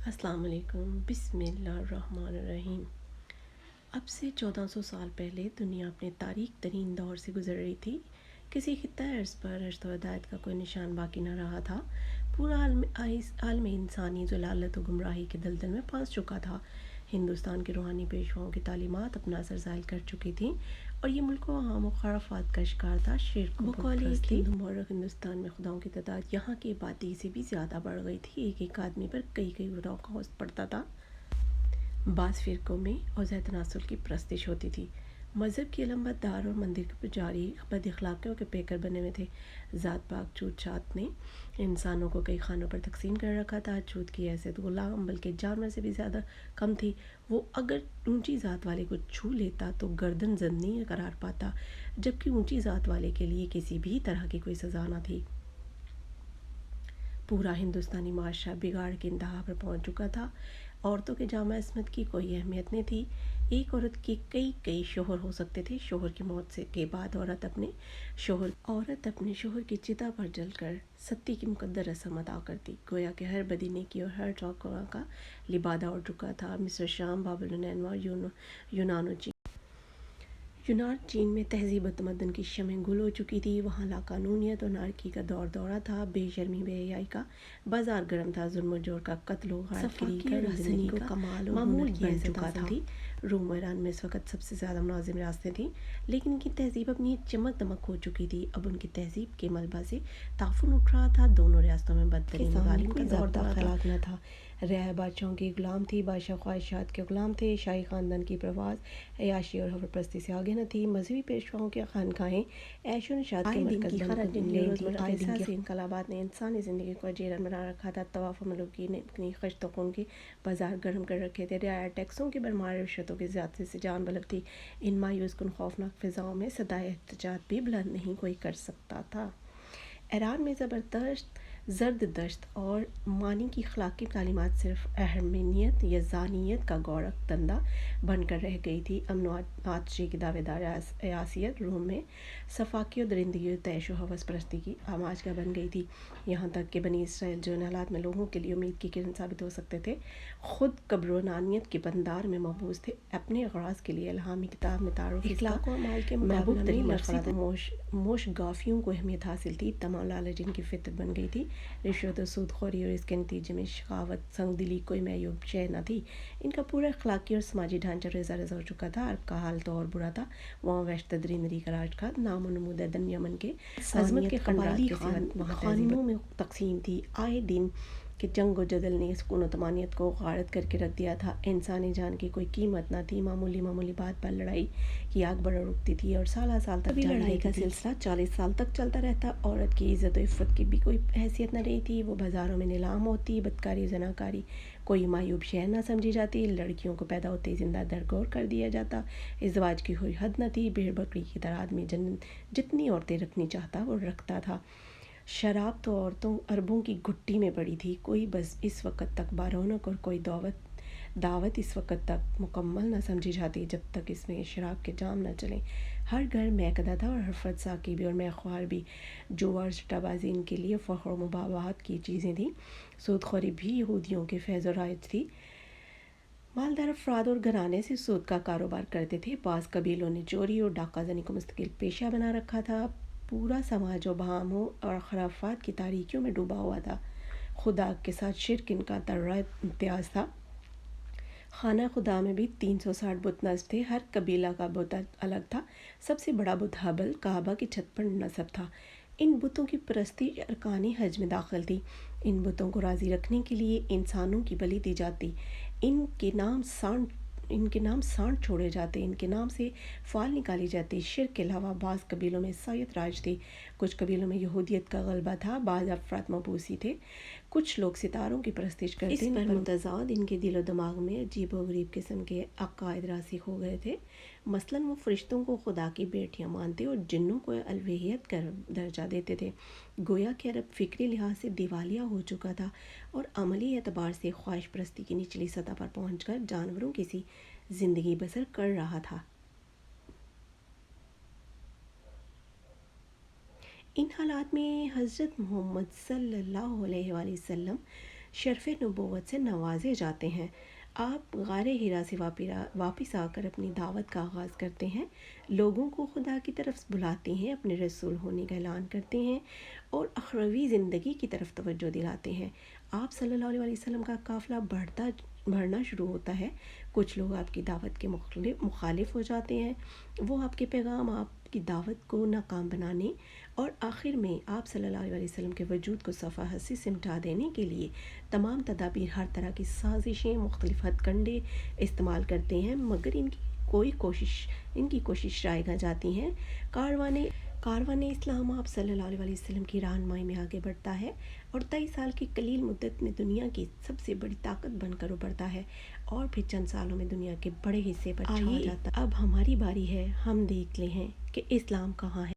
السلام علیکم، بسم اللہ الرحمن الرحیم۔ اب سے 1400 سال پہلے دنیا اپنے تاریک ترین دور سے گزر رہی تھی۔ کسی خطہ ارض پر رشد و ہدایت کا کوئی نشان باقی نہ رہا تھا۔ پورا عالم انسانی ضلالت و گمراہی کے دلدل میں پھنس چکا تھا۔ ہندوستان کے روحانی پیشواؤں کی تعلیمات اپنا اثر ظاہر کر چکی تھیں اور یہ ملک و عوام و خرافات کا شکار تھا۔ شرک و بت پرستی ہندوستان میں خداؤں کی تعداد یہاں کی آبادی سے بھی زیادہ بڑھ گئی تھی۔ ایک ایک آدمی پر کئی کئی خداؤں کا ہوست پڑتا تھا۔ بعض فرقوں میں اوضاع تناسل کی پرستش ہوتی تھی۔ مذہب کے علمبردار اور مندر کے پجاری بد اخلاقیوں کے پیکر بنے ہوئے تھے۔ ذات پات چھوت چھات نے انسانوں کو کئی خانوں پر تقسیم کر رکھا تھا۔ چھوت کی حیثیت غلام بلکہ جانور سے بھی زیادہ کم تھی۔ وہ اگر اونچی ذات والے کو چھو لیتا تو گردن زدنی قرار پاتا، جبکہ اونچی ذات والے کے لیے کسی بھی طرح کی کوئی سزا نہ تھی۔ پورا ہندوستانی معاشرہ بگاڑ کی انتہا پر پہنچ چکا تھا۔ عورتوں کے جامع عصمت کی کوئی اہمیت نہیں تھی۔ ایک عورت کے کئی شوہر ہو سکتے تھے۔ شوہر کی موت کے بعد عورت اپنے شوہر کی چتا پر جل کر ستی کی مقدر رسم ادا کرتی، گویا کہ ہر بدی نیکی اور ہر ٹھکرا کا لبادہ اڑ چکا تھا۔ مصر، شام، بابل و نینوا، یونان چین میں تہذیب و تمدن کی شمع گل ہو چکی تھی۔ وہاں لاقانونیت اور نارکی کا دورہ تھا۔ بے شرمی بے حیائی کا بازار گرم تھا۔ ظلم و جور کا قتل و غارت گری کا زندگی کو کمال اور معمول بن چکا تھا۔ روم و ایران میں اس وقت سب سے زیادہ منظم ریاستیں تھیں، لیکن ان کی تہذیب اپنی چمک دمک ہو چکی تھی۔ اب ان کی تہذیب کے ملبہ سے تعفن اٹھ رہا تھا۔ دونوں ریاستوں میں بدترین ظالم کا ضابطہ اخلاق نہ تھا۔ رعایا بادشاہوں کی غلام تھی، بادشاہ خواہشات کے غلام تھے۔ شاہی خاندان کی پرواز عیاشی اور حور پرستی سے آگے نہ تھی۔ مذہبی پیشواؤں کی خانقاہیں عیش و نشاط کے مرکز بن گئی تھیں۔ آئے دن کے انقلابات نے انسانی زندگی کو اجیرن بنا رکھا تھا۔ طواف و ملوکی نے اپنی خشت و خون کے بازار گرم کر رکھے تھے۔ رعایا ٹیکسوں کی بھرمار، رشوتوں کی زیادتی سے جان بلب تھی۔ ان مایوس کن خوفناک فضاؤں میں صدائے احتجاج بھی بلند نہیں کوئی کر سکتا تھا۔ ایران میں زرد دشت اور مانی کی اخلاقی تعلیمات صرف اہرمنیت یا ذہنیت کا گورکھ دندہ بن کر رہ گئی تھی۔ امن و آتشی کی دعوے دار عیاشیت روم میں سفاکی و درندگی و طیش و ہوس پرستی کی آماجگاہ بن گئی تھی۔ یہاں تک کہ بنی اسرائیل جو ان حالات میں لوگوں کے لیے امید کی کرن ثابت ہو سکتے تھے، خود کبرونانیت کے بندار میں محبوس تھے۔ اپنے اغراض کے لیے الہامی کتاب میں تعارف اخلاق و اعمال کے محبوب ترین مشورہ موش گافیوں کو اہمیت حاصل تھی۔ تمام لالچ ان کی فطرت بن گئی تھی۔ رشوت و سود خوری اور اس کے نتیجے میں شقاوت، سنگ دلی کوئی معیوب شے نہ تھی۔ ان کا پورا اخلاقی اور سماجی ڈھانچہ ریزہ ریزہ ہو چکا تھا۔ عرب کا حال تو اور برا تھا۔ وہاں وحشت درندگی کا راج تھا۔ نام و نمود دن یمن کے عظمت کے قبائلی خانوں میں تقسیم تھی۔ آئے دن کہ جنگ و جدل نے سکون و طمانینت کو غارت کر کے رکھ دیا تھا۔ انسانی جان کی کوئی قیمت نہ تھی۔ معمولی بات پر لڑائی کی آگ بڑھ اٹھتی تھی اور سالہ سال تک لڑائی کا سلسلہ 40 سال تک چلتا رہتا۔ عورت کی عزت و عفت کی بھی کوئی حیثیت نہ رہی تھی۔ وہ بازاروں میں نیلام ہوتی، بدکاری زناکاری کوئی معیوب شے نہ سمجھی جاتی۔ لڑکیوں کو پیدا ہوتے ہی زندہ درگور کر دیا جاتا۔ ازدواج کی کوئی حد نہ تھی۔ بھیڑ بکری کی طرح آدمی جتنی عورتیں رکھنی چاہتا وہ رکھتا تھا۔ شراب تو عورتوں اربوں کی گھٹی میں پڑی تھی۔ کوئی بس اس وقت تک بارونق اور کوئی دعوت اس وقت تک مکمل نہ سمجھی جاتی جب تک اس میں شراب کے جام نہ چلیں۔ ہر گھر میکدہ تھا اور ہر فرد ساقی بھی اور میخوار بھی۔ جوا اور سٹہ بازی ان کے لیے فخر و مباحات کی چیزیں تھیں۔ سود خوری بھی یہودیوں کے فیض و رائج تھی۔ مالدار افراد اور گھرانے سے سود کا کاروبار کرتے تھے۔ بعض قبیلوں نے چوری اور ڈاکہ زنی کو مستقل پیشہ بنا رکھا تھا۔ پورا سماج وہموں اور خرافات کی تاریکیوں میں ڈوبا ہوا تھا۔ خدا کے ساتھ شرک ان کا ترہ امتیاز تھا۔ خانہ خدا میں بھی 360 بت نصب تھے۔ ہر قبیلہ کا بت الگ تھا۔ سب سے بڑا بت حبل کعبہ کی چھت پر نصب تھا۔ ان بتوں کی پرستی ارکان حج میں داخل تھی۔ ان بتوں کو راضی رکھنے کے لیے انسانوں کی بلی دی جاتی۔ ان کے نام سانڈ چھوڑے جاتے، ان کے نام سے فال نکالی جاتی۔ شرک کے علاوہ بعض قبیلوں میں عیسائیت راج تھی۔ کچھ قبیلوں میں یہودیت کا غلبہ تھا۔ بعض افراد مبوسی تھے۔ کچھ لوگ ستاروں کی پرستش کرتے۔ اس پر متضاد ان کے دل و دماغ میں عجیب و غریب قسم کے عقائد راسخ ہو گئے تھے۔ مثلاً وہ فرشتوں کو خدا کی بیٹیاں مانتے اور جنوں کو الوہیت کا درجہ دیتے تھے۔ گویا کہ عرب فکری لحاظ سے دیوالیہ ہو چکا تھا اور عملی اعتبار سے خواہش پرستی کی نچلی سطح پر پہنچ کر جانوروں کی سی زندگی بسر کر رہا تھا۔ ان حالات میں حضرت محمد صلی اللہ علیہ وآلہ وسلم شرف نبوت سے نوازے جاتے ہیں۔ آپ غار ہرا سے واپس آ کر اپنی دعوت کا آغاز کرتے ہیں، لوگوں کو خدا کی طرف بلاتے ہیں، اپنے رسول ہونے کا اعلان کرتے ہیں اور اخروی زندگی کی طرف توجہ دلاتے ہیں۔ آپ صلی اللہ علیہ وسلم کا قافلہ بڑھنا شروع ہوتا ہے۔ کچھ لوگ آپ کی دعوت کے مخالف ہو جاتے ہیں، وہ آپ کے پیغام، آپ کی دعوت کو ناکام بنانے اور آخر میں آپ صلی اللہ علیہ وسلم کے وجود کو صفحہ ہستی سے مٹا دینے کے لیے تمام تدابیر، ہر طرح کی سازشیں، مختلف ہتھ کنڈے استعمال کرتے ہیں، مگر ان کی کوشش رائے گاں جاتی ہیں۔ کاروان اسلام آپ صلی اللہ علیہ وسلم کی رہنمائی میں آگے بڑھتا ہے اور 23 سال کی قلیل مدت میں دنیا کی سب سے بڑی طاقت بن کر ابھرتا ہے اور پھر چند سالوں میں دنیا کے بڑے حصے پر چھا جاتا ہے۔ اب ہماری باری ہے، ہم دیکھ لے ہیں کہ اسلام کہاں ہے۔